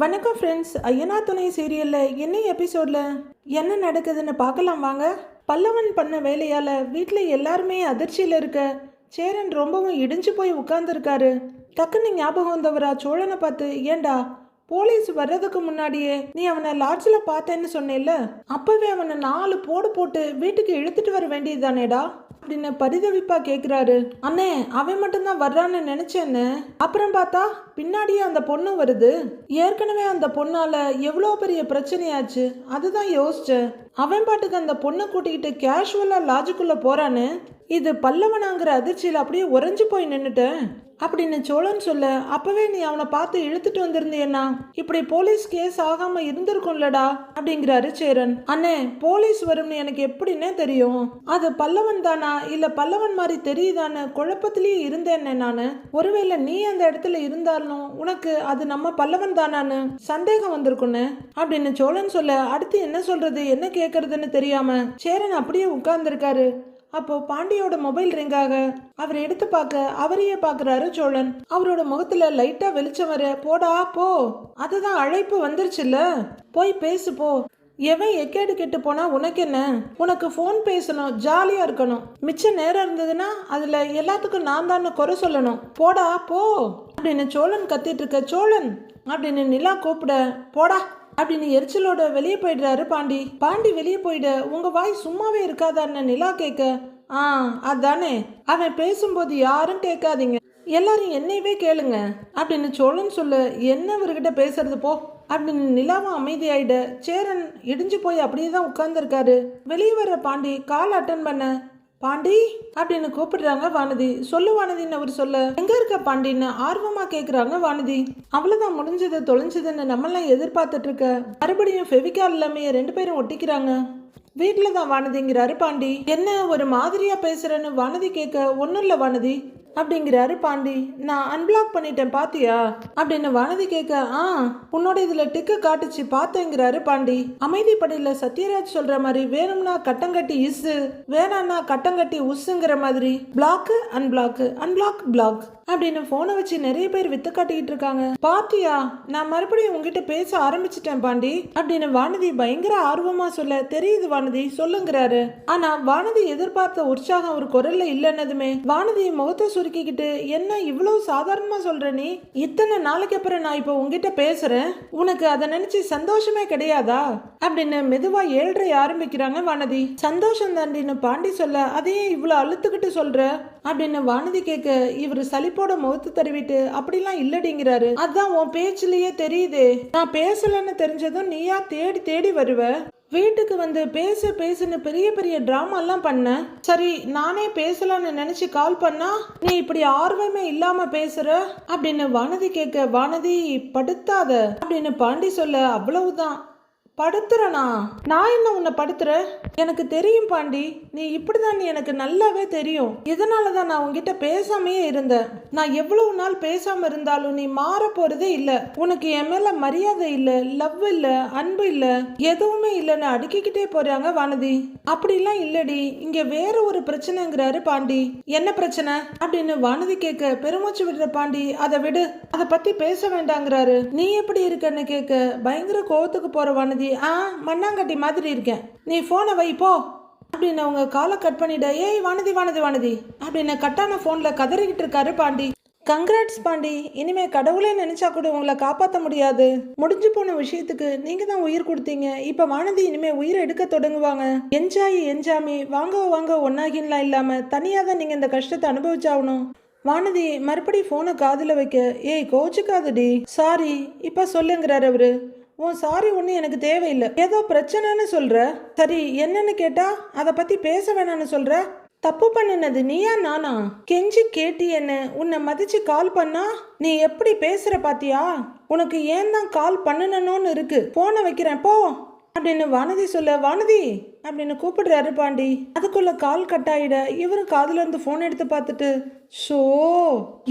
வணக்கம் ஃப்ரெண்ட்ஸ். ஐயனா துணை சீரியலில் என்ன எபிசோடில் என்ன நடக்குதுன்னு பார்க்கலாம் வாங்க. பல்லவன் பண்ண வேலையால் வீட்டில் எல்லாருமே அதிர்ச்சியில் இருக்க சேரன் ரொம்பவும் இடிஞ்சு போய் உட்கார்ந்துருக்காரு. டக்குன்னு ஞாபகம் வந்தவரா சோழனை பார்த்து, ஏண்டா போலீஸ் வர்றதுக்கு முன்னாடியே நீ அவனை லாட்ஜில் பார்த்தேன்னு சொன்னேல்ல, அப்பவே அவனை 4 போடு போட்டு வீட்டுக்கு இழுத்துட்டு வர வேண்டியதுதானேடா அப்படின்னு பரிதவிப்பா கேட்குறாரு. அண்ணே, அவன் மட்டும்தான் வர்றான்னு நினைச்சேன்னு, அப்புறம் பார்த்தா பின்னாடியே அந்த பொண்ணு வருது. ஏற்கனவே அந்த பொண்ணால எவ்வளோ பெரிய பிரச்சனையாச்சு, அதுதான் யோசிச்சேன். அவன் பாட்டுக்கு அந்த பொண்ணை கூட்டிக்கிட்டு கேஷுவலா லாஜுக்குள்ள போறான்னு, இது பல்லவனாங்கிற அதிர்ச்சியில் அப்படியே உறைஞ்சு போய் நின்னுட்டேன் அப்படின்னு சோழன் சொல்ல, அப்பவே நீ அவனை பார்த்து இழுத்துட்டு வந்திருந்தேன்னா இப்படி போலீஸ் கேஸ் ஆகாம இருந்திருக்கும்லடா அப்படிங்கிறாரு சேரன். அண்ணே, போலீஸ் வரும்னு எனக்கு எப்படின்னே தெரியும். அது பல்லவன் தானா இல்ல பல்லவன் மாதிரி தெரியுதான்னு குழப்பத்திலேயே இருந்தேன்னே நானு. ஒருவேளை நீ அந்த இடத்துல இருந்தாலும் உனக்கு அது நம்ம பல்லவன் தானான்னு சந்தேகம் வந்திருக்குன்னு அப்படின்னு சோழன் சொல்ல, அடுத்து என்ன சொல்றது என்ன கேட்கறதுன்னு தெரியாம சேரன் அப்படியே உட்கார்ந்துருக்காரு. அப்போ பாண்டியோட மொபைல் ரிங்காக அவர் எடுத்து பார்க்க அவரையே பார்க்குறாரு சோழன். அவரோட முகத்துல லைட்டா வெளிச்சம் வர, போடா போ, அதுதான் அழைப்பு வந்துருச்சுல்ல, போய் பேசு போ. எவன் எக்கேடு கெட்டு போனா உனக்கு என்ன? உனக்கு ஃபோன் பேசணும், ஜாலியா இருக்கணும். மிச்ச நேரம் இருந்ததுன்னா அதுல எல்லாத்துக்கும் நான் தான் குறை சொல்லணும். போடா போ அப்படின்னு சோழன் கத்திட்டு இருக்க, சோழன் அப்படின்னு நிலா கூப்பிட, போடா அப்படின்னு எரிச்சலோட வெளியே போயிடுறாரு பாண்டி. பாண்டி வெளியே போயிட, உங்க வாய் சும்மாவே இருக்காதான்னு நிலா கேட்க, அதானே, அவன் பேசும்போது யாரும் கேட்காதீங்க, எல்லாரும் என்னையவே கேளுங்க அப்படின்னு சோழன் சொல்ல, என்ன இவர்கிட்ட பேசுறது போ அப்படின்னு நிலாவும் அமைதியாயிட சேரன் இடிஞ்சு போய் அப்படியே தான் உட்கார்ந்துருக்காரு. வெளியே வர்ற பாண்டி கால் அட்டன் பண்ண, பாண்டி அப்படின்னு கூப்பிடுறாங்க வானதி. சொல்லு வானதின்னு அவர் சொல்ல, எங்க இருக்க பாண்டின்னு ஆர்வமா கேக்குறாங்க வானதி. அவ்வளவுதான், முடிஞ்சது தொலைஞ்சதுன்னு நம்மளாம் எதிர்பார்த்துட்டு இருக்க மறுபடியும் ஃபெவிகால் இல்லாம 2 பேரும் ஒட்டிக்கிறாங்க. வீட்டுல தான் வானதிங்கிறாரு பாண்டி. என்ன ஒரு மாதிரியா பேசுறேன்னு வானதி கேட்க, ஒன்னும் இல்ல வானதி அப்படிங்கிறாரு பாண்டி. நான் அன்பிளாக் பண்ணிட்டேன் பாத்தியா அப்படின்னு வானதி கேட்க, உன்னோட இதுல டிக்கு காட்டுச்சு பார்த்தேங்கிறாரு பாண்டி. அமைதிப்படையில சத்யராஜ் சொல்ற மாதிரி வேணும்னா கட்டங்கட்டி இசு, வேணான்னா கட்டங்கட்டி உசுங்கிற மாதிரி பிளாக் அன்பிளாக் அன்பிளாக் பிளாக் அப்படின்னு போனை வச்சு நிறைய பேர் வித்து காட்டிக்கிட்டு இருக்காங்க. பாத்தியா, நான் மறுபடியும் உங்ககிட்ட பேச ஆரம்பிச்சிட்டேன் பாண்டி அப்படின்னு வானதி பயங்கர ஆர்வமா சொல்ல, தெரியுது வானதி சொல்லுங்கிறாரு. ஆனா வானதி எதிர்பார்த்த உற்சாகம் ஒரு குரல்ல இல்லைன்னதுமே வானதி முகத்தை சுருக்கிக்கிட்டு, என்ன இவ்வளவு சாதாரணமா சொல்ற நீ? இத்தனை நாளைக்கு அப்புறம் நான் இப்போ உங்ககிட்ட பேசுறேன், உனக்கு அதை நினைச்சு சந்தோஷமே கிடையாதா அப்படின்னு மெதுவா 7:30 ஆரம்பிக்கிறாங்க வானதி. சந்தோஷம் தாண்டின்னு பாண்டி சொல்ல, அதையே இவ்வளவு அழுத்துக்கிட்டு சொல்ற அப்படின்னு வானதி கேட்க, இவர் சலிப்போட முகத்து தருவிட்டு, அப்படிலாம் இல்லடிங்கிறாரு. அதான் உன் பேச்சிலேயே தெரியுதே, நான் பேசலன்னு தெரிஞ்சதும் நீயா தேடி தேடி வருவ. வீட்டுக்கு வந்து பேசுன்னு பெரிய பெரிய டிராமாலாம் பண்ண. சரி, நானே பேசலான்னு நினைச்சு கால் பண்ணா நீ இப்படி ஆர்வமே இல்லாம பேசுற அப்படின்னு வானதி கேட்க, வானதி படுத்தாத அப்படின்னு பாண்டி சொல்ல, அவ்வளவுதான். படுத்துறனா? நான் என்ன உன்னை படுத்துற? எனக்கு தெரியும் பாண்டி, நீ இப்படிதான், எனக்கு நல்லாவே தெரியும். இதனாலதான் நான் உன்கிட்ட பேசாமையே இருந்தேன். நான் எவ்வளவு நாள் பேசாம இருந்தாலும் நீ மாற போறதே இல்ல. உனக்கு என் மேல மரியாதை இல்ல, லவ் இல்ல, அன்பு இல்ல, எதுவுமே இல்லைன்னு அடுக்கிக்கிட்டே போறாங்க வானதி. அப்படிலாம் இல்லடி, இங்க வேற ஒரு பிரச்சனைங்கிறாரு பாண்டி. என்ன பிரச்சனை அப்படின்னு வானதி கேட்க, பெருமூச்சு விடுற பாண்டி, அதை விடு, அதை பத்தி பேச வேண்டாங்கிறாரு. நீ எப்படி இருக்கன்னு கேட்க பயங்கர கோவத்துக்கு போற வானதி, மண்ணாங்கட்டி மாதிரி இருக்கேன், நீ போனை வை போ அப்படின்னு அவங்க காலை கட் பண்ணிட, ஏய் வானதி வானதி வானதி அப்படின்னு கட்டான போன்ல கதறிக்கிட்டு இருக்காரு பாண்டி. கங்க்ராட்ஸ் பாண்டி, இனிமே கடவுளே நினைச்சா கூட உங்களை காப்பாற்ற முடியாது. முடிஞ்சு போன விஷயத்துக்கு நீங்க தான் உயிர் கொடுத்தீங்க. இப்ப வானதி இனிமே உயிரை எடுக்க தொடங்குவாங்க. என்ஜாய் என்ஜாமி, வாங்க வாங்க ஒன்னாகின்லாம் இல்லாம தனியா தான் நீங்க இந்த கஷ்டத்தை அனுபவிச்சாகணும். வானதி மறுபடி போனை காதுல வைக்க, ஏய் கோச்சுக்காதடி, சாரி இப்ப சொல்லுங்கிறாரு அவரு. உன் சாரி ஒண்ணு எனக்கு தேவையில்லை, ஏதோ பிரச்சனைன்னு சொல்ற. சரி என்னன்னு கேட்டா அதை பத்தி பேச வேணான்னு சொல்ற. தப்பு பண்ணினது நீயா நானா? கெஞ்சி கேட்டியன்னு உன்னை மதிச்சு கால் பண்ணா நீ எப்படி பேசுற பாத்தியா? உனக்கு ஏன் தான் கால் பண்ணணும்னு இருக்கு. போனை வைக்கிறேன் போ அப்படின்னு வானதி சொல்ல, வானதி அப்படின்னு கூப்பிடுறாரு பாண்டி. அதுக்குள்ள கால் கட்டாயிட இவரும் காதுல இருந்து போன் எடுத்து பார்த்துட்டு, ஷோ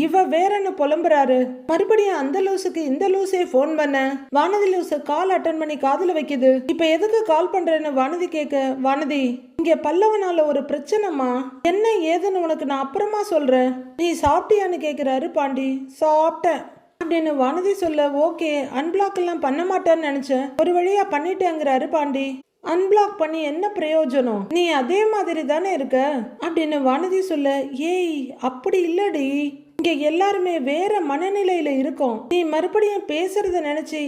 இவ வேறன்னு புலம்புறாரு. மறுபடியும் அந்த லூசுக்கு இந்த லூசே போன் பண்ண வானதி லூசு கால் அட்டன் பண்ணி காதுல வைக்குது. இப்ப எதுக்கு கால் பண்றேன்னு வானதி கேட்க, வானதி இங்க பல்லவனால ஒரு பிரச்சனைமா, என்ன ஏதுன்னு உனக்கு நான் அப்புறமா சொல்றேன், நீ சாப்பிட்டியான்னு கேக்குறாரு பாண்டி. சாப்பிட்டேன் அப்படின்னு வானதி சொல்ல, ஓகே அன்பிளாக் எல்லாம் பண்ண மாட்டேன்னு நினைச்சேன், ஒரு வழியா பண்ணிட்டேங்கிறாரு பாண்டி. அன்பிளாக் பண்ணி என்ன பிரயோஜனம், நீ அதே மாதிரி தானே இருக்க அப்படின்னு வானதி சொல்ல, ஏய் அப்படி இல்லடி, இங்க எல்லாருமே வேற மனநிலையில இருக்கோம், நீ மறுபடியும் பேசுறத நினைச்சு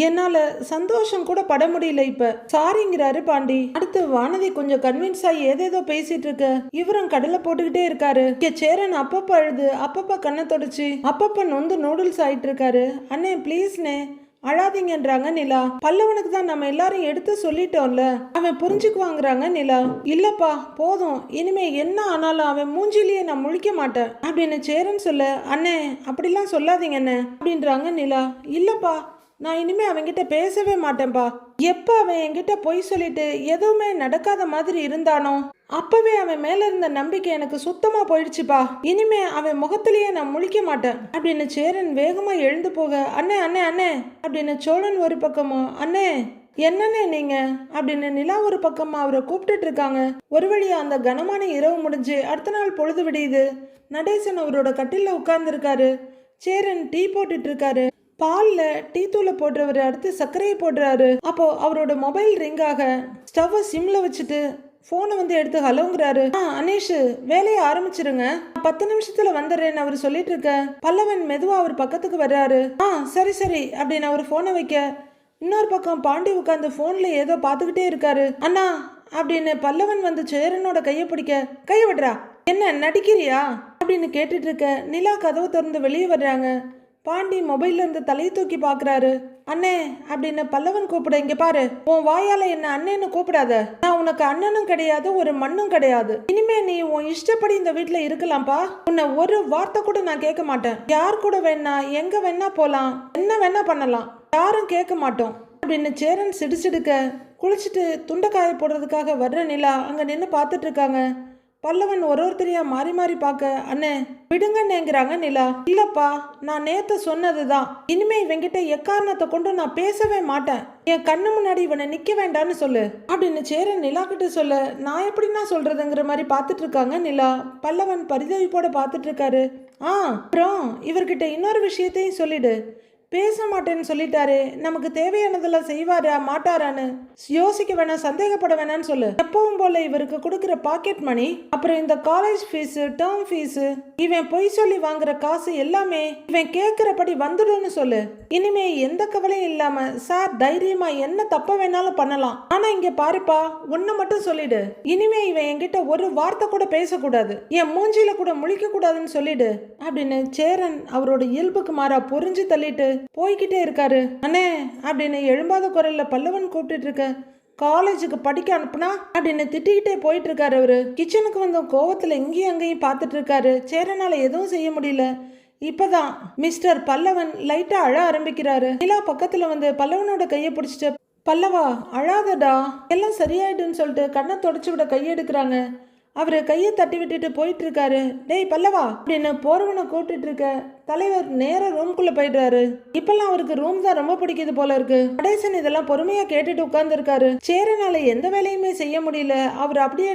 என்னால சந்தோஷம் கூட பட முடியல இப்ப, சாரிங்கிறாரு பாண்டி. அடுத்து வானதி கொஞ்சம் கன்வின்ஸ் ஆகி ஏதேதோ பேசிட்டு இருக்க, இவரும் கடலை போட்டுக்கிட்டே இருக்காரு. இங்க சேரன் அப்பப்ப அழுது அப்பப்ப கண்ணை தொடச்சு அப்பப்ப நொந்து நூடுல்ஸ் ஆயிட்டு இருக்காரு. அண்ணே ப்ளீஸ்னே அழாதீங்கன்றாங்க நிலா. பல்லவனுக்கு தான் நம்ம எல்லாரும் எடுத்து சொல்லிட்டோம்ல, அவன் புரிஞ்சுக்குவாங்கிறாங்க நிலா. இல்லப்பா போதும், இனிமே என்ன ஆனாலும் அவன் மூஞ்சிலேயே நான் முழிக்க மாட்டேன் அப்படின்னு சேரன் சொல்ல, அண்ணே அப்படிலாம் சொல்லாதீங்க அண்ணே அப்படின்றாங்க நிலா. இல்லப்பா நான் இனிமே அவன்கிட்ட பேசவே மாட்டேன்பா, எப்ப அவன் என்கிட்ட பொய் சொல்லிட்டு எதுவுமே நடக்காத மாதிரி இருந்தானோ அப்பவே அவன் மேல இருந்த நம்பிக்கை எனக்கு சுத்தமா போயிடுச்சுப்பா, இனிமே அவன் முகத்திலேயே நான் முழிக்க மாட்டேன் அப்படின்னு சேரன் வேகமா எழுந்து போக, அண்ணே அண்ணே அண்ணே அப்படின்னு சோழன் ஒரு பக்கமோ, அண்ணே என்னன்னே நீங்க அப்படின்னு நிலா ஒரு பக்கமா அவரை கூப்பிட்டுட்டு இருக்காங்க. ஒரு வழியா அந்த கனமான இரவு முடிஞ்சு அடுத்த நாள் பொழுது விடியுது. நடேசன் அவரோட கட்டில உட்கார்ந்து இருக்காரு. சேரன் டீ போட்டுட்டு இருக்காரு. பால்ல டீ தூளை போடுறவர் அடுத்து சர்க்கரையை போடுறாரு. அப்போ அவரோட மொபைல் ரிங் ஆக ஸ்டவ்வை சிம்ல வச்சுட்டு போனை வந்து எடுத்து ஹலோங்கிறாரு. அனீஷ் வேலையை ஆரம்பிச்சிருங்க, 10 நிமிஷத்துல வந்துடுறேன்னு அவர் சொல்லிட்டு இருக்க பல்லவன் மெதுவா அவர் பக்கத்துக்கு வர்றாரு. சரி சரி அப்படின்னு அவர் போனை வைக்க, இன்னொரு பக்கம் பாண்டி உட்காந்து போன்ல ஏதோ பார்த்துக்கிட்டே இருக்காரு. அண்ணா அப்படின்னு பல்லவன் வந்து சேரனோட கையை பிடிக்க, கையை விடுறா, என்ன நடிக்கிறியா அப்படின்னு கேட்டுட்டு இருக்க நிலா கதவு திறந்து வெளியே வர்றாங்க. பாண்டி மொபைல்ல இருந்து தலையை தூக்கி பாக்குறாரு. அண்ணே அப்படின்னு பல்லவன் கூப்பிட, இங்க பாரு, உன் வாயால என்ன அண்ணன்னு கூப்பிடாத, நான் உனக்கு அண்ணனும் கிடையாது ஒரு மண்ணும் கிடையாது, இனிமே நீ உன் இஷ்டப்படி இந்த வீட்டுல இருக்கலாம்ப்பா, உன்னை ஒரு வார்த்தை கூட நான் கேட்க மாட்டேன், யார் கூட வேணா எங்க வேணா போலாம், என்ன வேணா பண்ணலாம், யாரும் கேட்க மாட்டோம் அப்படின்னு சேரன் சிடுசிடுக்க குளிச்சுட்டு துண்டக்காய போடுறதுக்காக வர்ற நிலா அங்க நின்று பார்த்துட்டு இருக்காங்க. பல்லவன் ஒருத்தரையா மாறி மாறி பார்க்க, அண்ணே விடுங்கன்னுங்கிறாங்க நிலா. இல்லப்பா நான் நேத்து சொன்னதுதான், இனிமே இவங்கிட்ட எக்காரணத்தை கொண்டு நான் பேசவே மாட்டேன், என் கண்ணு முன்னாடி இவனை நிக்க வேண்டான்னு சொல்லு அப்படின்னு சேரன் நிலா கிட்ட சொல்ல, நான் எப்படின்னா சொல்றதுங்கிற மாதிரி பார்த்துட்டு இருக்காங்க நிலா. பல்லவன் பரிதவிப்போட பார்த்துட்டு இருக்காரு. அப்புறம் இவர்கிட்ட இன்னொரு விஷயத்தையும் சொல்லிடு, பேச மாட்டேன்னு சொல்லிட்டாரு, நமக்கு தேவையானதெல்லாம் செய்வாரா மாட்டாரான்னு யோசிக்க வேணாம், சந்தேகப்பட வேணான்னு சொல்லு, எப்பவும் போல இவருக்கு கொடுக்குற பாக்கெட் மணி, அப்புறம் இந்த காலேஜ் ஃபீஸ் டேர்ம் ஃபீஸ் இவன் பொய் சொல்லி வாங்குற காசு எல்லாமே இவன் கேட்கிறபடி வந்துடும்னு சொல்லு, இனிமே எந்த கவலையும் இல்லாம சார் தைரியமா என்ன தப்ப வேணாலும் பண்ணலாம், ஆனா இங்க பாருப்பா ஒன்னு மட்டும் சொல்லிடு, இனிமே இவன் என்கிட்ட ஒரு வார்த்தை கூட பேசக்கூடாது, என் மூஞ்சில கூட முழிக்க கூடாதுன்னு சொல்லிடு அப்படின்னு சேரன் அவரோட இயல்புக்கு மாறா புரிஞ்சு தள்ளிட்டு போய்கிட்டே இருக்காரு. அண்ணே அப்படின்னு எழும்பாத குரல்ல பல்லவன் கூப்பிட்டு இருக்க, காலேஜுக்கு படிக்க அனுப்புனா அப்படின்னு திட்டிக்கிட்டே போயிட்டு இருக்காரு. அவரு கிச்சனுக்கு வந்து கோவத்துல இங்கேயும் அங்கேயும் பார்த்துட்டு இருக்காரு. சேரனால எதுவும் செய்ய முடியல. இப்பதான் மிஸ்டர் பல்லவன் லைட்டா அழ ஆரம்பிக்கிறாரு. நிலா பக்கத்துல வந்து பல்லவனோட கையை பிடிச்சிட்டு, பல்லவா அழாதடா எல்லாம் சரியாயிடுன்னு சொல்லிட்டு கண்ணை தொடச்சு விட கையெடுக்கிறாங்க. அவரு கையை தட்டி விட்டுட்டு போயிட்டு இருக்காரு. டேய் பல்லவா அப்படின்னு போறவனை கூப்பிட்டு இருக்க தலைவர் நேர ரூம்குள்ள போயிடுறாரு. இப்பெல்லாம் அவருக்கு ரூம் தான் ரொம்ப பிடிக்குது போல இருக்கு. நடேசன் இதெல்லாம் பொறுமையா கேட்டுட்டு உட்கார்ந்து இருக்காரு. சேரனால எந்த வேலையுமே செய்ய முடியல. அவர் அப்படியே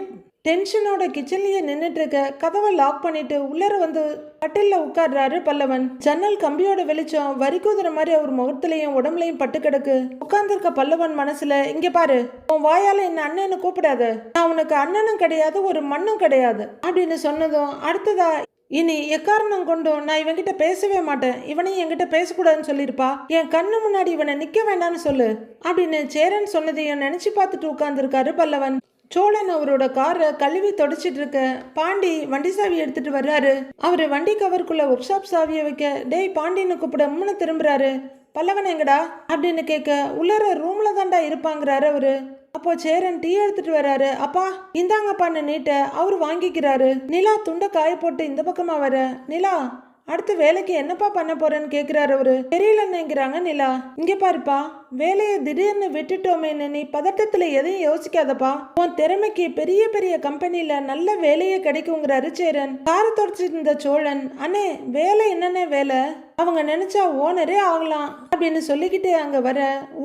டென்ஷனோட கிச்சன்லயே நின்னுட்டு இருக்க கதவை லாக் பண்ணிட்டு உள்ளர வந்து கட்டில்ல உட்கார்றாரு பல்லவன். ஜன்னல் கம்பியோட வெளிச்சம் வரிக்குதுற மாதிரி அவர் முகத்திலையும் உடம்புலையும் பட்டு கிடக்கு. உட்கார்ந்துருக்க பல்லவன் மனசுல, இங்க பாரு, உன் வாயால என்ன அண்ணன்னு கூப்பிடாத, நான் உனக்கு அண்ணனும் கிடையாது ஒரு மண்ணும் கிடையாது அப்படின்னு சொன்னதும் அடுத்ததா, இனி எக்காரணம் கொண்டும் நான் இவன்கிட்ட பேசவே மாட்டேன், இவனையும் என்கிட்ட பேசக்கூடாதுன்னு சொல்லிருப்பா, என் கண்ணு முன்னாடி இவனை நிக்க வேண்டாம்னு சொல்லு அப்படின்னு சேரன் சொன்னதையும் நினைச்சு பார்த்துட்டு உட்கார்ந்துருக்காரு பல்லவன். சோழன் அவரோட காரை கழுவி தொடச்சிட்டு இருக்க பாண்டி வண்டி சாவி எடுத்துட்டு வர்றாரு. அவரு வண்டி கவருக்குள்ள ஒர்க் ஷாப் சாவியை வைக்க, டேய் பாண்டின்னு கூப்பிட முன்ன திரும்புறாரு. பல்லவன் எங்கடா அப்படின்னு கேட்க, உள்ளர ரூம்ல தாண்டா இருப்பாங்கிறாரு அவரு. அப்போ சேரன் டீ எடுத்துட்டு வர்றாரு. அப்பா இந்தாங்கப்பான்னு நீட்ட அவரு வாங்கிக்கிறாரு. நிலா துண்டை காய போட்டு இந்த பக்கமா வர, நிலா அடுத்து வேலைக்கு என்னப்பா பண்ண போறேன்னு கேக்குறாரு அவரு. தெரியலன்னுங்கிறாங்க நிலா. இங்க பாருப்பா, வேலையை திடீர்னு விட்டுட்டோமேன்னு நீ பதட்டத்துல எதையும் யோசிக்காதப்பா, உன் திறமைக்கு பெரிய பெரிய கம்பெனில நல்ல வேலையே கிடைக்குங்கிறாரு சேரன். காரை தொடச்சிட்டு இருந்த சோழன், அண்ணே வேலை என்னன்னே வேலை, அவங்க நினைச்சா ஓனரே ஆகலாம் அப்படின்னு சொல்லிக்கிட்டே அங்க வர,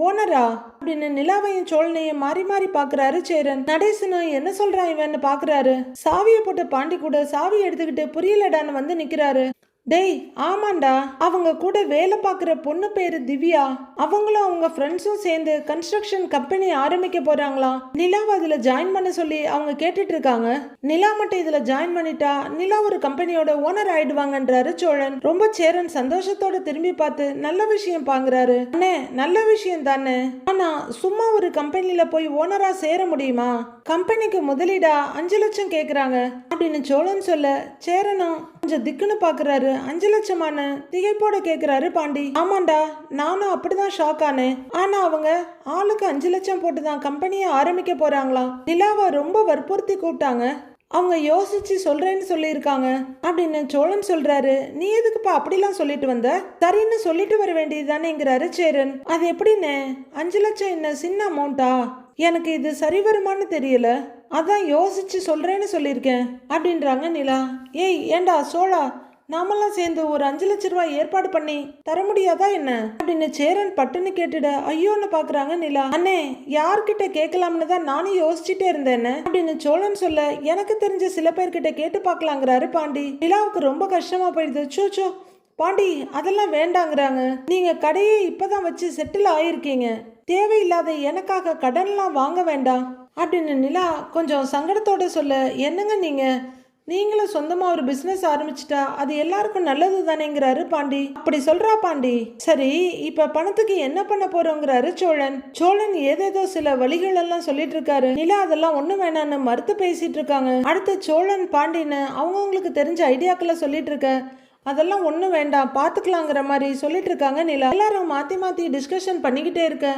ஓனரா அப்படின்னு நிலாவையும் சோழனையும் மாறி மாறி பாக்குறாரு சேரன். நடேசனும் என்ன சொல்றான் இவன்னு பாக்குறாரு. சாவியை போட்டு பாண்டி கூட சாவி எடுத்துக்கிட்டு புரியலடான்னு வந்து நிக்கிறாரு. டேய் ஆமாண்டா, அவங்க கூட வேலை பார்க்குற பொண்ணு பேரு திவ்யா. அவங்களும் அவங்க ஃப்ரெண்ட்ஸும் சேர்ந்து கன்ஸ்ட்ரக்ஷன் கம்பெனி ஆரம்பிக்க போறாங்களாம். நிலாவை அதுல ஜாயின் பண்ண சொல்லி அவங்க கேட்டுட்டு இருக்காங்க. நிலா மட்டும் இதுல ஜாயின் பண்ணிட்டா நிலா ஒரு கம்பெனியோட ஓனர் ஆயிடுவாங்கன்றாரு சோழன். ரொம்ப சேரன் சந்தோஷத்தோட திரும்பி பார்த்து நல்ல விஷயம் பாங்குறாரு. அண்ணே நல்ல விஷயம் தானே, ஆனா சும்மா ஒரு கம்பெனில போய் ஓனரா சேர முடியுமா? கம்பெனிக்கு முதலீடா 5 லட்சம் கேக்குறாங்க அப்படின்னு சோழன் சொல்ல சேரனும் கொஞ்சம் திக்குன்னு பாக்குறாரு. 5 லட்சமான திகைப்போட கேக்குறாரு பாண்டி. ஆமாண்டா, நானும் அப்படிதான் ஷாக் ஆனேன். ஆனா அவங்க ஆளுக்கு 5 லட்சம் போட்டுதான் கம்பெனியை ஆரம்பிக்க போறாங்களாம். நிலாவை ரொம்ப வற்புறுத்தி கூப்பிட்டாங்க. அவங்க யோசிச்சு சொல்றேன்னு சொல்லியிருக்காங்க அப்படின்னு சோழன் சொல்றாரு. நீ எதுக்குப்பா அப்படிலாம் சொல்லிட்டு வந்த? சரின்னு சொல்லிட்டு வர வேண்டியதுதானேங்கிறாரு சேரன். அது எப்படின்னு? 5 லட்சம் என்ன சின்ன அமௌண்டா? எனக்கு இது சரி வருமானு தெரியல, அதான் யோசிச்சு சொல்றேன்னு சொல்லியிருக்கேன் அப்படின்றாங்க நிலா. ஏய் ஏண்டா சோழா, நாமெல்லாம் சேர்ந்து ஒரு 5 லட்ச ரூபாய் ஏற்பாடு பண்ணி தர முடியாதா என்ன அப்படின்னு சேரன் பட்டுன்னு கேட்டுட ஐயோன்னு பாக்குறாங்க நிலா. அண்ணே யார்கிட்ட கேட்கலாம்னு தான் நானும் யோசிச்சுட்டே இருந்தேன் அப்படின்னு சோழன் சொல்ல எனக்கு தெரிஞ்ச சில பேர்கிட்ட கேட்டு பார்க்கலாங்கிறாரு பாண்டி. நிலாவுக்கு ரொம்ப கஷ்டமா போயிடுது. சோச்சோ பாண்டி அதெல்லாம் வேண்டாங்கிறாங்க. நீங்க கடையை இப்பதான் வச்சு செட்டில் ஆயிருக்கீங்க, தேவையில்லாத எனக்காக கடன்லாம் வாங்க வேண்டாம் அப்படின்னு நிலா கொஞ்சம் சங்கடத்தோட சொல்ல என்னங்க நீங்களும் சொந்தமா ஒரு பிசினஸ் ஆரம்பிச்சிட்டா அது எல்லாருக்கும் நல்லது தானேங்கிறாரு பாண்டி. அப்படி சொல்றா பாண்டி. சரி இப்ப பணத்துக்கு என்ன பண்ண போறோங்கிறாரு சோழன். சோழன் ஏதேதோ சில வழிகள் எல்லாம் சொல்லிட்டு இருக்காரு. நிலா அதெல்லாம் ஒண்ணு வேணான்னு மறுத்து பேசிட்டு இருக்காங்க. அடுத்து சோழன் பாண்டின்னு அவங்கவுங்களுக்கு தெரிஞ்ச ஐடியாக்களை சொல்லிட்டு இருக்க. அதெல்லாம் ஒன்றும் வேண்டாம் பார்த்துக்கலாங்கிற மாதிரி சொல்லிட்டு இருக்காங்க நிலா. எல்லாரும் மாற்றி மாற்றி டிஸ்கஷன் பண்ணிக்கிட்டே இருக்க.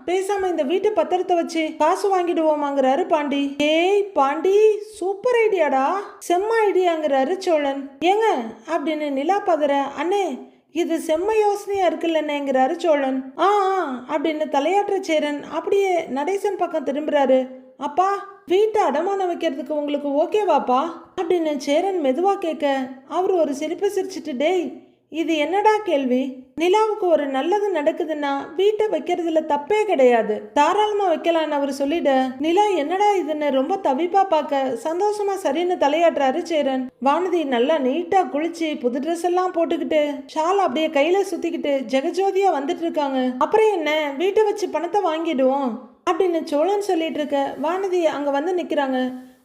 பேசாம இந்த வீட்டு பத்திரத்தை வச்சு காசு வாங்கிடுவோமாங்கிறாரு பாண்டி. ஏய் பாண்டி சூப்பர் ஐடியாடா, செம்ம ஐடியாங்கிறாரு சோழன். ஏங்க அப்படின்னு நிலா பதற. அண்ணே இது செம்ம யோசனையா இருக்குல்லன்னுங்கிறாரு சோழன். அப்படின்னு தலையாற்ற சேரன் அப்படியே நடேசன் பக்கம் திரும்புறாரு. அப்பா வீட்டை அடமானம் வைக்கிறதுக்கு உங்களுக்கு ஓகேவாப்பா அப்படின்னு சேரன் மெதுவா கேட்க அவர் ஒரு சிரிப்பு சிரிச்சிட்டு டேய் இது என்னடா கேள்வி? நிலாவுக்கு ஒரு நல்லது நடக்குதுன்னா வீட்டை வைக்கிறதுல தப்பே கிடையாது, தாராளமா வைக்கலான்னு அவர் சொல்லிட நிலா என்னடா இதுன்னு ரொம்ப தவிப்பா பார்க்க சந்தோஷமா சரின்னு தலையாட்டுறாரு சேரன். வானதி நல்லா நீட்டா குளிச்சு புது ட்ரெஸ் எல்லாம் போட்டுக்கிட்டு ஷால் அப்படியே கையில சுத்திக்கிட்டு ஜெகஜோதியா வந்துட்டு இருக்காங்க. அப்புறம் என்ன வீட்டை வச்சு பணத்தை வாங்கிடுவோம் அப்படின்னு சோழன் சொல்லிட்டு இருக்க வானதி அங்க வந்து நிக்கிறாங்க.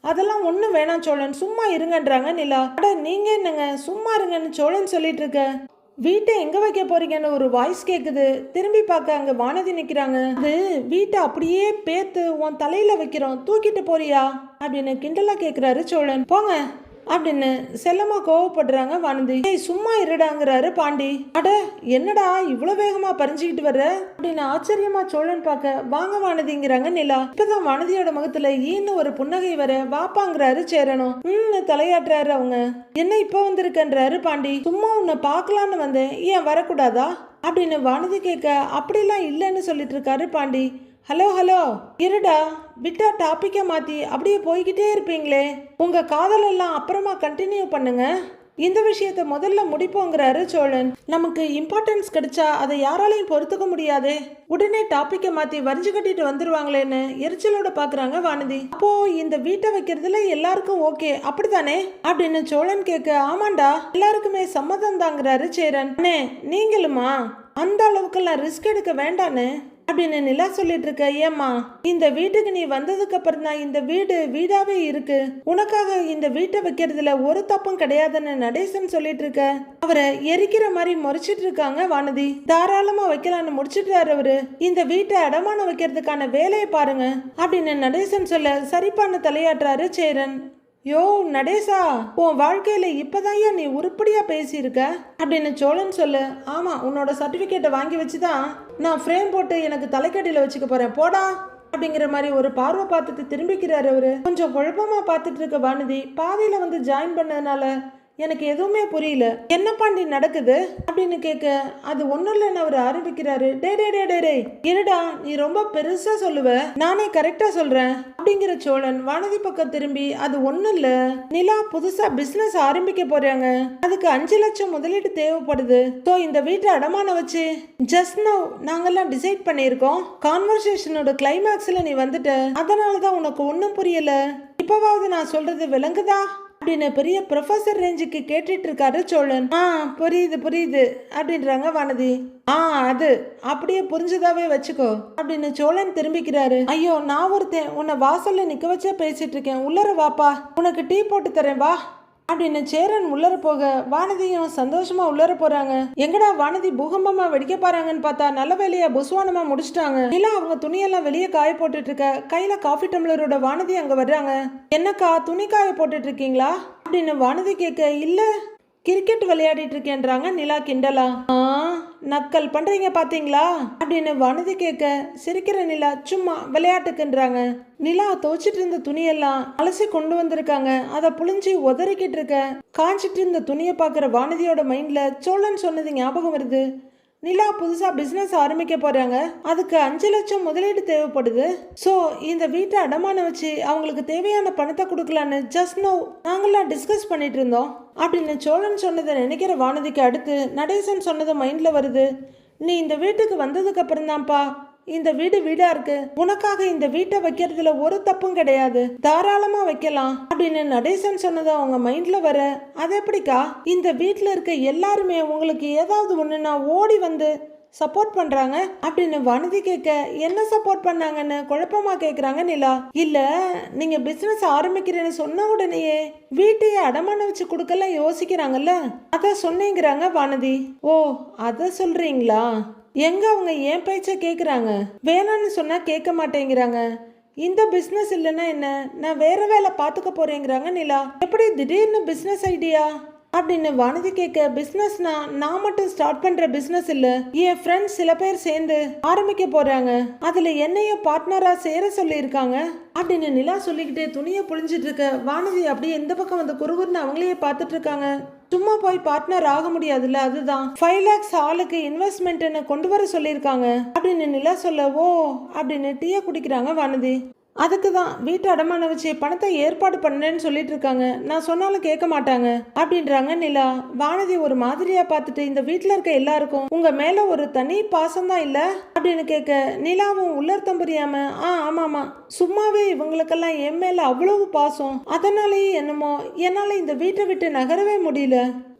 அதெல்லாம் ஒன்றும் வேணாம் சோழன் சும்மா இருங்கன்றாங்க நிலா. அட நீங்க என்னங்க சும்மா இருங்கன்னு சோழன் சொல்லிட்டு இருக்க. வீட்டை எங்க வைக்க போறீங்கன்னு ஒரு வாய்ஸ் கேக்குது. திரும்பி பார்க்க அங்க வானதி நிக்கிறாங்க. அது வீட்டை அப்படியே பேத்து உன் தலையில வைக்கிறோம், தூக்கிட்டு போறியா அப்படின்னு கிண்டலா கேக்குறாரு சோழன். போங்க அப்படின்னு செல்லமா கோவப்படுறாங்க வானதி. சும்மா இருடாங்கிறாரு பாண்டி. அட என்னடா இவ்வளவு வேகமா பறிஞ்சுக்கிட்டு வர்ற அப்படின்னு ஆச்சரியமா சோழன் பார்க்க வாங்க வானதிங்கிறாங்க நிலா. இப்பதான் வானதியோட முகத்துல ஈன்னு ஒரு புன்னகை வர வாப்பாங்கிறாரு சேரனும். தலையாட்டுறாரு அவங்க. என்ன இப்ப வந்திருக்கன்றாரு பாண்டி. சும்மா உன்னை பார்க்கலான்னு வந்தேன், ஏன் வரக்கூடாதா அப்படின்னு வானதி கேட்க அப்படிலாம் இல்லைன்னு சொல்லிட்டு இருக்காரு பாண்டி. ஹலோ ஹலோ இருடா, விட்டா டாபிக்கை மாற்றி அப்படியே போய்கிட்டே இருப்பீங்களே, உங்கள் காதல் எல்லாம் அப்புறமா கண்டினியூ பண்ணுங்க, இந்த விஷயத்த முதல்ல முடிப்போங்கிறாரு சோழன். நமக்கு இம்பார்ட்டன்ஸ் கிடைச்சா அதை யாராலையும் பொறுத்துக்க முடியாதே, உடனே டாபிக்கை மாற்றி வரிஞ்சு கட்டிட்டு வந்துருவாங்களேன்னு எரிச்சலோட பார்க்குறாங்க வானதி. அப்போ இந்த வீட்டை வைக்கிறதுல எல்லாருக்கும் ஓகே அப்படித்தானே அப்படின்னு சோழன் கேட்க ஆமாண்டா எல்லாருக்குமே சம்மதம் தாங்கிறாரு சேரன். அண்ணே நீங்களுமா? அந்த அளவுக்கெல்லாம் ரிஸ்க் எடுக்க வேண்டான்னு அப்படின்னு நிலா சொல்லிட்டு இருக்க. ஏம்மா இந்த வீட்டுக்கு நீ வந்ததுக்கு அப்புறம் தான் இந்த வீடு வீடாவே இருக்கு, உனக்காக இந்த வீட்டை வைக்கிறதுல ஒரு தப்பும் கிடையாதுன்னு நடேசன் சொல்லிட்டு இருக்க. அவரை எரிக்கிற மாதிரி முறைச்சிட்டு இருக்காங்க வானதி. தாராளமா வைக்கலான்னு முடிச்சிட்டாரு அவரு. இந்த வீட்டை அடமானம் வைக்கிறதுக்கான வேலையை பாருங்க அப்படின்னு நடேசன் சொல்ல சரிப்பான்னு தலையாட்டுறாரு சேரன். யோ நடேசா, உன் வாழ்க்கையில இப்பதான் நீ உருப்படியா பேசியிருக்க அப்படின்னு சோழன் சொல்லு. ஆமா உன்னோட சர்டிபிகேட்டை வாங்கி வச்சுதான் நான் ஃப்ரேம் போட்டு எனக்கு தலைக்கடியில வச்சுக்க போறேன் போடா அப்படிங்கிற மாதிரி ஒரு பார்வை பார்த்துட்டு திரும்பிக்கிறாரு அவரு. கொஞ்சம் குழப்பமா பார்த்துட்டு இருக்க வானதி பாதியில வந்து ஜாயின் பண்ணதுனால எனக்கு எதுவுமே புரியல, என்ன பாண்டி நடக்குது அப்படின்னு கேட்க அது ஒன்றும் இல்லைன்னு அவர் ஆரம்பிக்கிறாரு. டே டே டே டே டே இருடா, நீ ரொம்ப பெருசா சொல்லுவ, நானே கரெக்டா சொல்றேன் அப்படிங்கிற சோழன் வானதி பக்கம் திரும்பி அது ஒன்றும் இல்ல, நிலா புதுசா பிசினஸ் ஆரம்பிக்க போறாங்க, அதுக்கு 5 லட்சம் முதலீடு தேவைப்படுது, ஸோ இந்த வீட்டை அடமானம் வச்சு ஜஸ்ட் நவ் நாங்கெல்லாம் டிசைட் பண்ணியிருக்கோம், கான்வர்சேஷனோட கிளைமேக்ஸ்ல நீ வந்துட்ட, அதனாலதான் உனக்கு ஒன்றும் புரியல, இப்பவாவது நான் சொல்றது விளங்குதா அப்படின்னு பெரிய ப்ரொஃபசர் ரேஞ்சுக்கு கேட்டுட்டு இருக்காரு சோழன். புரியுது புரியுது அப்படின்றாங்க வானதி. அது அப்படியே புரிஞ்சதாவே வச்சுக்கோ அப்படின்னு சோழன் திரும்பிக்கிறாரு. ஐயோ, நான் ஒருத்தன் உன்னை வாசல்ல நிக்க வச்சே பேசிட்டு இருக்கேன், உள்ளர வாப்பா, உனக்கு டீ போட்டு தரேன் வா அப்படின்னு சேரன் உள்ளர போக வானதியும் சந்தோஷமா உள்ளர போறாங்க. எங்கடா வானதி பூகம்பமா வெடிக்க பாறாங்கன்னு பார்த்தா நல்ல வேலையா புஸ்வானமா முடிச்சிட்டாங்க. இல்ல அவங்க துணியெல்லாம் வெளியே காய போட்டுட்டு இருக்க கையில காஃபி டம்ளரோட வானதி அங்க வர்றாங்க. என்னக்கா துணி காய போட்டுட்டு இருக்கீங்களா அப்படின்னு வானதி கேட்க, இல்ல கிரிக்கெட் விளையாடிட்டு இருக்கேன்றாங்க நிலா கிண்டலா. நக்கல் பண்றீங்க பாத்தீங்களா அப்படின்னு வானதி கேட்க, சிரிக்கிற நிலா சும்மா விளையாட்டுக்குன்றாங்க. நிலா துவைச்சிட்டு இருந்த துணியெல்லாம் அலசி கொண்டு வந்திருக்காங்க. அதை புளிஞ்சு உதறிக்கிட்டு இருக்க காஞ்சிட்டு இருந்த துணியை பாக்குற வானதியோட மைண்ட்ல சோழன் சொன்னது ஞாபகம் வருது. நிலா புதுசா பிசினஸ் ஆரம்பிக்க போறாங்க, அதுக்கு 5 லட்சம் முதலீடு தேவைப்படுது. ஸோ இந்த வீட்டை அடமானம் வச்சு அவங்களுக்கு தேவையான பணத்தை கொடுக்கலான்னு ஜஸ்ட் நோ நாங்களாம் டிஸ்கஸ் பண்ணிட்டு இருந்தோம் அப்படின்னு சோழன் சொன்னதை நினைக்கிற வானதிக்கு அடுத்து நடேசன் சொன்னது மைண்ட்ல வருது. நீ இந்த வீட்டுக்கு வந்ததுக்கு அப்புறம் தான்ப்பா இந்த வீடு வீடா இருக்கு, உனக்காக இந்த வீட்டை வைக்கிறதுல ஒரு தப்பும் கிடையாது, தாராளமா வைக்கலாம் அப்படின்னு நடேசன் சொன்னது அவங்க மைண்ட்ல வர, அது எப்படிக்கா இந்த வீட்டுல இருக்க எல்லாருமே உங்களுக்கு ஏதாவது ஒண்ணுன்னா ஓடி வந்து சப்போர்ட் பண்றாங்க அப்படின்னு வானதி கேட்க, என்ன சப்போர்ட் பண்ணாங்கன்னு குழப்பமா கேக்குறாங்க நிலா. இல்ல நீங்க பிசினஸ் ஆரம்பிக்கிறேன்னு சொன்ன உடனேயே வீட்டையே அடமானம் வச்சு கொடுக்கலாம் யோசிக்கிறாங்கல்ல, அத சொன்னீங்கிறாங்க வானதி. ஓ அத சொல்றீங்களா? எங்க அவங்க என் பேச்ச கேக்குறாங்க, வேணான்னு சொன்னா கேட்க மாட்டேங்கிறாங்க. இந்த பிசினஸ் இல்லைன்னா என்ன, நான் வேற வேலை பார்த்துக்க போறேங்கிறாங்க நிலா. எப்படி திடீர்னு பிசினஸ் ஐடியா அப்படின்னு வானதி கேட்க, பிசினஸ்னா நான் மட்டும் ஸ்டார்ட் பண்ற பிசினஸ் இல்ல, என் ஃப்ரெண்ட்ஸ் சில பேர் சேர்ந்து ஆரம்பிக்க போறாங்க, அதுல என்னையும் பார்ட்னரா சேர சொல்லி இருக்காங்க அப்படின்னு நிலா சொல்லிக்கிட்டே துணியை புழிஞ்சிட்டு இருக்க வானதி அப்படியே எந்த பக்கம் வந்து குறுகுறுன்னு அவங்களையே பார்த்துட்டு இருக்காங்க. சும்மா போய் பார்ட்னர் ஆக முடியாதுல்ல, அதுதான் 5 lakhs ஆளுக்கு இன்வெஸ்ட்மெண்ட்னு கொண்டு வர சொல்லியிருக்காங்க அப்படின்னு நிலா சொல்ல, ஓ அப்படின்னு டீயை குடிக்கிறாங்க வானதி. அதுக்கு தான் வீட்டு அடமான வச்சு பணத்தை ஏற்பாடு பண்ணேன்னு சொல்லிட்டு இருக்காங்க, நான் சொன்னாலும் கேட்க மாட்டாங்க அப்படின்றாங்க நிலா. வானதி ஒரு மாதிரியா பார்த்துட்டு, இந்த வீட்டில் இருக்க எல்லாருக்கும் உங்க மேல ஒரு தனி பாசம் தான் இல்ல அப்படின்னு கேட்க, நிலாவும் உள்ளர்த்தம் புரியாம, ஆமாமா சும்மாவே இவங்களுக்கெல்லாம் என் மேல அவ்வளவு பாசம், அதனாலேயே என்னமோ என்னால இந்த வீட்டை விட்டு நகரவே முடியல,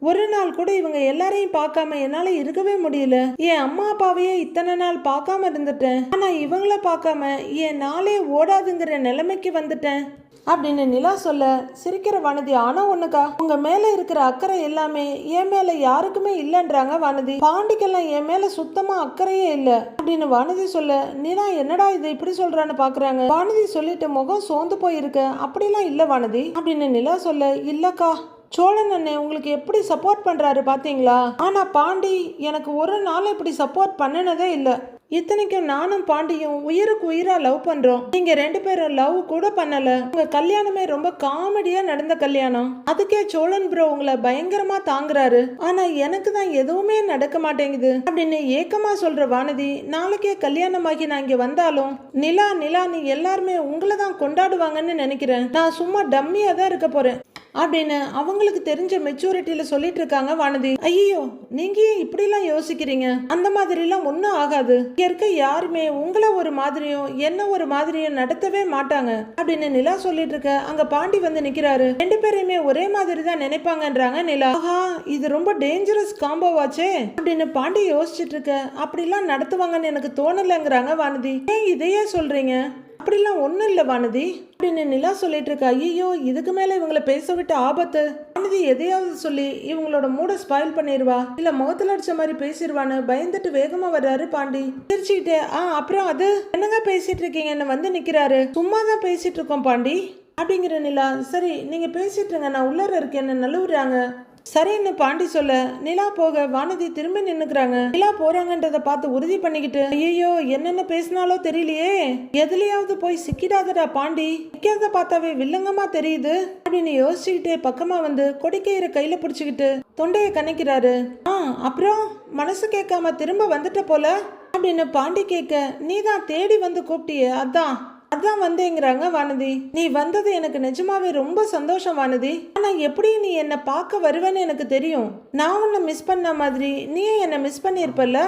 ஒரு நாள் கூட இவங்க எல்லாரையும் பார்க்காம என்னால இருக்கவே முடியல, என் அம்மா அப்பாவையே இத்தனை நாள் பார்க்காம இருந்துட்டேன், ஆனா இவங்கள பார்க்காம என் நாளே ஓடாதுங்கிற நிலைமைக்கு வந்துட்டேன் அப்படின்னு நிலா சொல்ல, சிரிக்கிற வானதி, ஆனா ஒண்ணுக்கா உங்க மேல இருக்கிற அக்கறை எல்லாமே என் மேல யாருக்குமே இல்லைன்றாங்க வானதி. பாண்டிக்கெல்லாம் என் மேல சுத்தமா அக்கறையே இல்ல அப்படின்னு வானதி சொல்ல, நிலா என்னடா இது இப்படி சொல்றான்னு பாக்குறாங்க. வானதி சொல்லிட்டு முகம் சோர்ந்து போயிருக்க, அப்படிலாம் இல்ல வானதி அப்படின்னு நிலா சொல்ல, இல்லக்கா சோழன் அண்ணன் உங்களுக்கு எப்படி சப்போர்ட் பண்றாரு பாத்தீங்களா, ஆனா பாண்டி எனக்கு ஒரு நாள் இப்படி சப்போர்ட் பண்ணினதே இல்ல, இத்தனைக்கும் நானும் பாண்டியும் உயிருக்கு உயிரா லவ் பண்றோம், நீங்க 2 பேரும் லவ் கூட பண்ணல, உங்க கல்யாணமே ரொம்ப காமெடியா நடந்த கல்யாணம், அதுக்கே சோழன் ப்ரோ உங்களை பயங்கரமா தாங்குறாரு, ஆனா எனக்கு தான் எதுவுமே நடக்க மாட்டேங்குது அப்படின்னு ஏக்கமா சொல்ற வானதி, நாளைக்கே கல்யாணமாகி நான் இங்க வந்தாலும் நிலா நீ எல்லாருமே உங்களை தான் கொண்டாடுவாங்கன்னு நினைக்கிறேன், நான் சும்மா டம்மியா தான் இருக்க போறேன் அப்படின்னு அவங்களுக்கு தெரிஞ்ச மெச்சூரிட்டியில சொல்லிட்டு இருக்காங்க வானதி. ஐயோ நீங்க ஏன் இப்படிலாம் யோசிக்கிறீங்க, அந்த மாதிரிலாம் ஒன்றும் ஆகாது, இங்க இருக்க யாருமே உங்களை ஒரு மாதிரியும் என்ன ஒரு மாதிரியும் நடத்தவே மாட்டாங்க அப்படின்னு நிலா சொல்லிட்டு இருக்க, அங்க பாண்டி வந்து நிக்கிறாரு. 2 பேரையுமே ஒரே மாதிரி தான் நினைப்பாங்கன்றாங்க நிலா. ஆஹா இது ரொம்ப டேஞ்சரஸ் காம்போவாச்சே அப்படின்னு பாண்டி யோசிச்சுட்டு இருக்க, அப்படிலாம் நடத்துவாங்கன்னு எனக்கு தோணலைங்கிறாங்க வானதி. ஏன் இதையே சொல்றீங்க, அப்படிலாம் ஒன்றும் இல்லை வானதி அப்படின்னு நிலா சொல்லிட்டு இருக்கா. ஐயோ இதுக்கு மேலே இவங்களை பேச விட்டு ஆபத்து, வானதி எதையாவது சொல்லி இவங்களோட மூடை ஸ்பாயில் பண்ணிடுவா, இல்லை முகத்தில் அடிச்ச மாதிரி பேசிடுவான்னு பயந்துட்டு வேகமாக வர்றாரு பாண்டி. சிரிச்சுக்கிட்டே, அப்புறம் அது என்னங்க பேசிட்டு இருக்கீங்கன்னு வந்து நிற்கிறாரு. சும்மா தான் பேசிட்டு இருக்கோம் பாண்டி அப்படிங்கிற நிலா. சரி நீங்க பேசிட்டு இருங்க, நான் உள்ளர இருக்கேன்னு நழுவுறாங்க. சரின்னு பாண்டி சொல்ல நிலா போக வானதி திரும்பி நின்னுக்கிறாங்க. நிலா போறாங்கன்றத பார்த்து உறுதி பண்ணிக்கிட்டு, ஐயோ என்னென்ன பேசினாலோ தெரியலையே, எதுலயாவது போய் சிக்கிடாதடா பாண்டி, நிக்கிறத பார்த்தாவே வில்லங்கமா தெரியுது அப்படின்னு யோசிச்சுக்கிட்டே பக்கமா வந்து கொடிக்கயிற கையில பிடிச்சுக்கிட்டு தொண்டையை கணக்கிறாரு. அப்புறம் மனசு கேட்காம திரும்ப வந்துட்ட போல அப்படின்னு பாண்டி கேட்க, நீ தான் தேடி வந்து கூப்பிட்டியே அதான் வந்தேங்கிறாங்க வானதி. நீ வந்தது எனக்கு நிஜமாவே ரொம்ப சந்தோஷம் வானதி, ஆனா எப்படி நீ என்னை பார்க்க வருவேன்னு எனக்கு தெரியும், நான் உன்னை மிஸ் பண்ண மாதிரி நீ என்னை மிஸ் பண்ணியிருப்பல்ல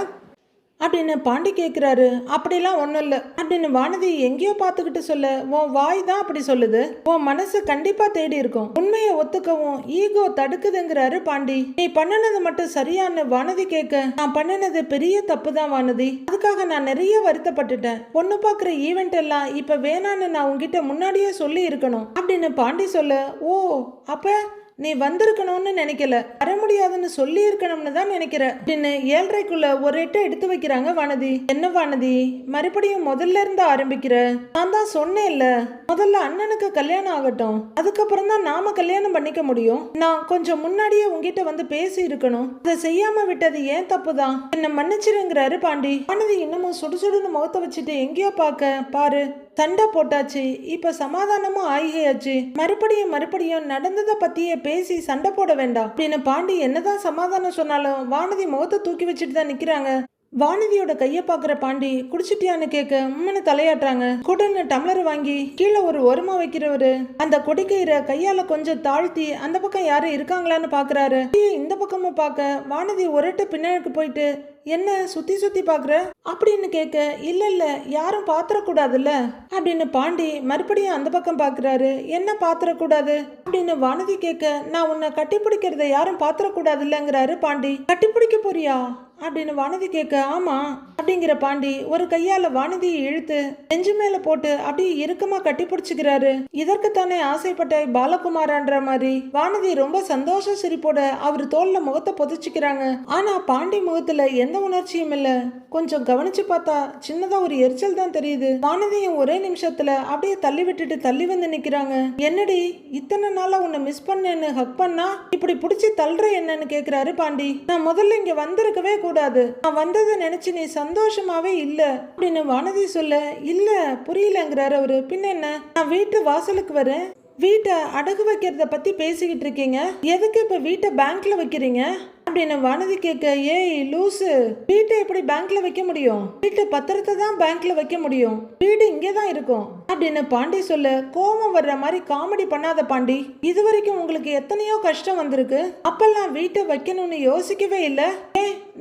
அப்படின்னு பாண்டி கேட்குறாரு. அப்படிலாம் ஒன்றும் இல்லை அப்படின்னு வானதி எங்கேயோ பார்த்துக்கிட்டு சொல்ல, உன் வாய் தான் அப்படி சொல்லுது, உன் மனசு கண்டிப்பாக தேடி இருக்கும், உண்மையை ஒத்துக்கவும் ஈகோ தடுக்குதுங்கிறாரு பாண்டி. நீ பண்ணினது மட்டும் சரியான்னு வானதி கேட்க, நான் பண்ணினது பெரிய தப்பு தான் வானதி, அதுக்காக நான் நிறைய வருத்தப்பட்டுட்டேன், பொண்ணு பார்க்குற ஈவெண்ட் எல்லாம் இப்போ வேணான்னு நான் உங்ககிட்ட முன்னாடியே சொல்லி இருக்கணும் அப்படின்னு பாண்டி சொல்ல, ஓ அப்ப நீ வந்திருக்கணும்னு நினைக்கல, வர முடியாதுன்னு சொல்லி இருக்கணும்னு தான் நினைக்கிற அப்படின்னு 7:30க்குள்ள ஒரு எட்டை எடுத்து வைக்கிறாங்க வானதி. என்ன வானதி மறுபடியும் முதல்ல இருந்து ஆரம்பிக்கிற? நான் தான் சொன்னேன்ல, முதல்ல அண்ணனுக்கு கல்யாணம் ஆகட்டும், அதுக்கப்புறம் தான் நாம கல்யாணம் பண்ணிக்க முடியும். நான் கொஞ்சம் முன்னாடியே உங்ககிட்ட வந்து பேசி இருக்கணும், அதை செய்யாம விட்டது ஏன் தப்பு தான், என்ன மன்னிச்சிருங்கிறாரு பாண்டி. வானதி இன்னமும் சுடுசுடுன்னு முகத்தை வச்சுட்டு எங்கேயோ பார்க்க, பாரு சண்டை போட்டாச்சு, இப்ப சமாதானமும் ஆகியாச்சு, மறுபடியும் நடந்ததை பத்தியே பேசி சண்டை போட வேண்டாம் அப்படின்னு பாண்டி என்னதான் சமாதானம் சொன்னாலும் வானதி முகத்தை தூக்கி வச்சுட்டு தான் நிக்கிறாங்க. வானதியோட கைய பாக்குற பாண்டி குடிச்சிட்டியான்னு கேட்க உம்மனு தலையாட்டுறாங்க. குடுன்னு டம்ளர் வாங்கி கீழே ஒரு ஓரமா வைக்கிறவரு அந்த கொடிக்கயிறை கையால கொஞ்சம் தாழ்த்தி அந்த பக்கம் யாரும் இருக்காங்களான்னு பாக்குறாரு. இந்த பக்கமும் பார்க்க வானதி ஒரட்டு பின்னாடி போயிட்டு, என்ன சுத்தி சுத்தி பாக்குற அப்படின்னு கேட்க, இல்ல யாரும் பாத்திரக்கூடாதுல்ல அப்படின்னு பாண்டி மறுபடியும் அந்த பக்கம் பாக்குறாரு. என்ன பாத்திரக்கூடாது அப்படின்னு வானதி கேட்க, நான் உன்னை கட்டிப்பிடிக்கிறத யாரும் பாத்திரக்கூடாது இல்லங்கிறாரு பாண்டி. கட்டிப்பிடிக்க போறியா அப்படின்னு வானதி கேட்க, ஆமா அப்படிங்கிற பாண்டி ஒரு கையால வானதியை இழுத்து நெஞ்சு மேல போட்டு அப்படியே இறுக்கமா கட்டி பிடிச்சுக்கிறாரு. இதற்குத்தானே ஆசைப்பட்ட பாலகுமாரன்ற மாதிரி வானதி ரொம்ப சந்தோஷ சிரிப்போட அவர் தோல்ல முகத்தை பொதிச்சுக்கிறாங்க. ஆனா பாண்டி முகத்துல எந்த உணர்ச்சியும் இல்ல. கொஞ்சம் கவனிச்சு பார்த்தா சின்னதா ஒரு எரிச்சல் தான் தெரியுது. வானதியும் ஒரே நிமிஷத்துல அப்படியே தள்ளி விட்டுட்டு தள்ளி வந்து நிக்கிறாங்க. என்னடி இத்தனை நாளா உன்னை மிஸ் பண்ணேன்னு ஹக் பண்ணா இப்படி பிடிச்சி தள்ளுற என்னன்னு கேக்குறாரு பாண்டி. நான் முதல்ல இங்க வந்திருக்கவே கூடாது, நான் வந்ததை நினைச்சு நீ சந்தோஷமாவே இல்ல அப்படின்னு வானதி சொல்ல, இல்ல புரியலங்கிறாரு அவரு. பின்ன என்ன, நான் வீட்டு வாசலுக்கு வரேன், வீட்டை அடகு வைக்கிறத பத்தி பேசிக்கிட்டு இருக்கீங்க, எதுக்கு இப்ப வீட்டை பேங்க்ல வைக்கிறீங்க அப்படின்னு வானதி கேட்க, ஏய் லூசு, வீட்டை எப்படி பேங்க்ல வைக்க முடியும், வீட்டு பத்திரத்தை தான் பேங்க்ல வைக்க முடியும், வீடு இங்கேதான் இருக்கும் அப்படின்னு பாண்டி சொல்ல, கோபம் வர்ற மாதிரி காமெடி பண்ணாத பாண்டி, இது வரைக்கும் உங்களுக்கு எத்தனையோ கஷ்டம் வந்திருக்கு, அப்பெல்லாம் வீட்டை வைக்கணும்னு யோசிக்கவே இல்ல,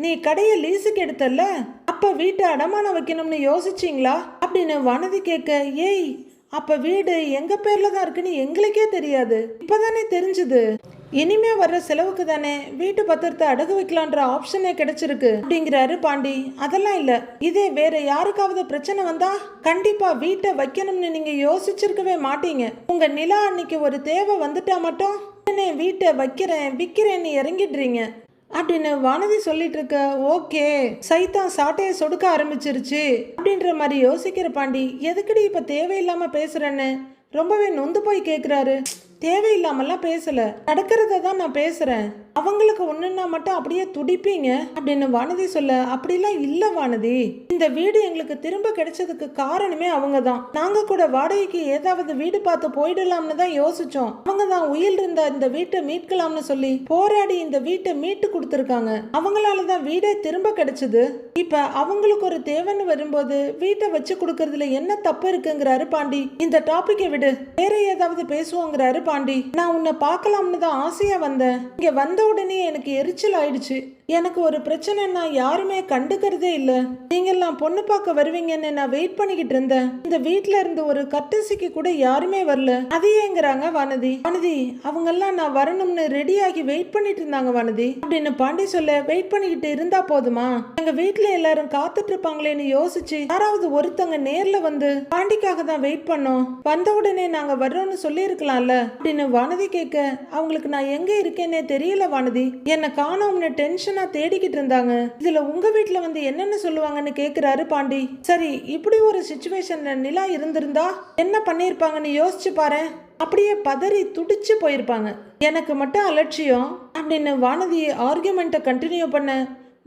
நீ கடையை லீஸுக்கு எடுத்தல்ல, அப்ப வீட்டை அடமானம் வைக்கணும்னு யோசிச்சீங்களா அப்படின்னு வானதி கேட்க, ஏய் அப்ப வீடு எங்க பேர்ல தான் இருக்குன்னு எங்களுக்கே தெரியாது, இப்பதானே தெரிஞ்சது, இனிமே வர்ற செலவுக்கு தானே வீட்டு பத்திரத்தை அடகு வைக்கலான்ற ஆப்ஷனே கிடைச்சிருக்கு அப்படிங்கிறாரு பாண்டி. அதெல்லாம் இல்ல, இதே வேற யாருக்காவது பிரச்சனை வந்தா கண்டிப்பா வீட்டை வைக்கணும்னு நீங்க யோசிச்சிருக்கவே மாட்டீங்க, உங்க நிலா அன்னைக்கு ஒரு தேவை வந்துட்டா மட்டும் வீட்டை வைக்கிறேன் விற்கிறேன்னு இறங்கிடுறீங்க அப்படின்னு வானதி சொல்லிட்டு இருக்க. ஓகே சைத்தான் சாட்டையை சொடுக்க ஆரம்பிச்சிருச்சு அப்படின்ற மாதிரி யோசிக்கிற பாண்டி, எதுக்கடி இப்ப தேவையில்லாம பேசுறேன்னு ரொம்பவே நொந்து போய் கேக்குறாரு. தேவையில்லாமல்லாம் பேசல, நடக்கிறத தான் நான் பேசுறேன், அவங்களுக்கு ஒண்ணுன்னா மட்டும் அப்படியே துடிப்பீங்க அப்படின்னு வானதி சொல்ல, அப்படிலாம் இல்ல வானதி, இந்த வீடு எங்களுக்கு திரும்ப கிடைச்சதுக்கு காரணமே அவங்க தான், நாங்க கூட வாடகைக்கு ஏதாவது வீடு பார்த்து போயிடலாம்னு தான் யோசிச்சோம், அவங்க தான் உயிர் இருந்த இந்த வீட்டை மீட்கலாம்னு சொல்லி போராடி இந்த வீட்டை மீட்டு கொடுத்துருக்காங்க, அவங்களாலதான் வீடே திரும்ப கிடைச்சது, இப்ப அவங்களுக்கு ஒரு தேவைன்னு வரும்போது வீட்டை வச்சு கொடுக்கறதுல என்ன தப்பு இருக்குங்கிறாரு பாண்டி. இந்த டாபிக்கை விடு, வேற ஏதாவது பேசுவோங்கிறாரு பாண்டி. நான் உன்னை பார்க்கலாம்னு தான் ஆசையா வந்தேன், இங்க வந்த உடனே எனக்கு எரிச்சல் ஆயிடுச்சு, எனக்கு ஒரு பிரச்சனைன்னா யாருமே கண்டுக்கிறதே இல்ல, நீங்கெல்லாம் பொண்ணு பார்க்க வருவீங்கன்னு நான் வெயிட் பண்ணிக்கிட்டு இருந்தேன், இந்த வீட்டுல இருந்து ஒரு கட்டசிக்கு கூட யாருமே வரல, அதையேங்கிறாங்க வானதி. வானதி அவங்கெல்லாம் நான் வரணும்னு ரெடி ஆகி வெயிட் பண்ணிட்டு இருந்தாங்க வானதி அப்படின்னு பாண்டி சொல்ல, வெயிட் பண்ணிக்கிட்டு இருந்தா போதுமா, எங்க வீட்டுல எல்லாரும் காத்துட்டு இருப்பாங்களேன்னு யோசிச்சு யாராவது ஒருத்தங்க நேர்ல வந்து பாண்டிக்காக தான் வெயிட் பண்ணோம், வந்த உடனே நாங்க வர்றோம்னு சொல்லி இருக்கலாம்ல அப்படின்னு வானதி கேட்க, அவங்களுக்கு நான் எங்க இருக்கேன்னே தெரியல வானதி, என்ன காணோம்னு டென்ஷனா தேடிக்கிட்டு இருந்தாங்க, இதுல உங்க வீட்டுல வந்து என்னன்னு சொல்லுவாங்கன்னு கேக்குறாரு பாண்டி. சரி இப்படி ஒரு சிச்சுவேஷன்ல நிலா இருந்திருந்தா என்ன பண்ணிருப்பாங்கன்னு யோசிச்சு பாரு, அப்படியே பதறி துடிச்சு போயிருப்பாங்க, எனக்கு மட்டும் அலட்சியம் அப்படின்னு வானதி ஆர்கியூமெண்ட்டை கண்டினியூ பண்ண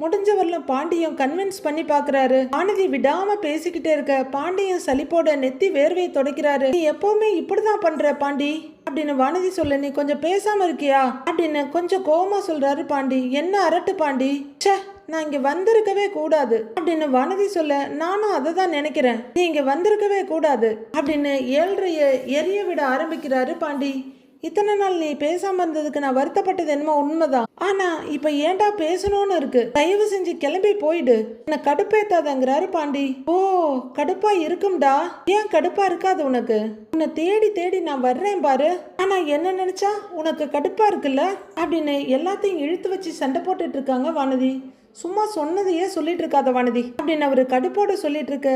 முடிஞ்ச வரலும் பாண்டியும் கன்வின்ஸ் பண்ணி பாக்குறாரு. வானதி விடாம பேசிக்கிட்டே இருக்க பாண்டியும் சலிப்போட நெத்தி வேர்வையை தொடக்கிறாரு. நீ எப்பவுமே இப்படிதான் பண்ற பாண்டி அப்படின்னு வானதி சொல்ல, நீ கொஞ்சம் பேசாம இருக்கியா அப்படின்னு கொஞ்சம் கோவமா சொல்றாரு பாண்டி. என்ன அரட்டு பாண்டி, ச்சே நான் இங்க வந்திருக்கவே கூடாது அப்படின்னு வானதி சொல்ல, நானும் அதை தான் நினைக்கிறேன், நீ இங்க வந்திருக்கவே கூடாது அப்படின்னு 7:30 எரிய விட ஆரம்பிக்கிறாரு பாண்டி. இத்தனை நாள் நீ பேசாம இருந்ததுக்கு நான் வருத்தப்பட்டது என்னமோ உண்மைதான். ஆனா இப்ப ஏன்டா பேசணும்னு இருக்கு. தயவு செஞ்சு கிளம்பி போயிடு. என்ன கடுப்பேத்தாதங்கிறாரு பாண்டி. ஓ, கடுப்பா இருக்கும்டா. ஏன் கடுப்பா இருக்காது உனக்கு? உன்னை தேடி தேடி நான் வர்றேன் பாரு. ஆனா என்ன நினைச்சா உனக்கு கடுப்பா இருக்குல்ல அப்படின்னு எல்லாத்தையும் இழுத்து வச்சு சண்டை போட்டுட்டு இருக்காங்க வானதி. சும்மா சொன்னதையே சொல்லிட்டு இருக்காத வானதி அப்படின்னு அவரு கடுப்போட சொல்லிட்டு இருக்க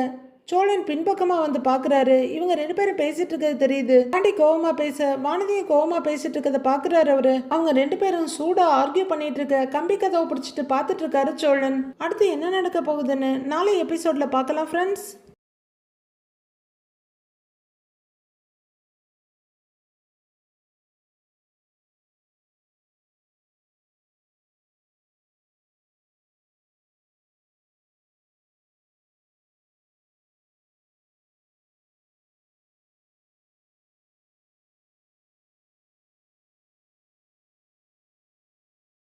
சோழன் பின்பக்கமா வந்து பாக்குறாரு. இவங்க 2 பேரும் பேசிட்டு இருக்கிறது தெரியுது. பாண்டி கோவமா பேச வானதியும் கோவமா பேசிட்டு இருக்கத பாக்குறாரு அவரு. அவங்க 2 பேரும் சூடா ஆர்கியூ பண்ணிட்டு இருக்க கம்பி கதவை பிடிச்சிட்டு பாத்துட்டு இருக்காரு சோழன். அடுத்து என்ன நடக்க போகுதுன்னு நாளை எபிசோட்ல பார்க்கலாம் ஃப்ரெண்ட்ஸ்.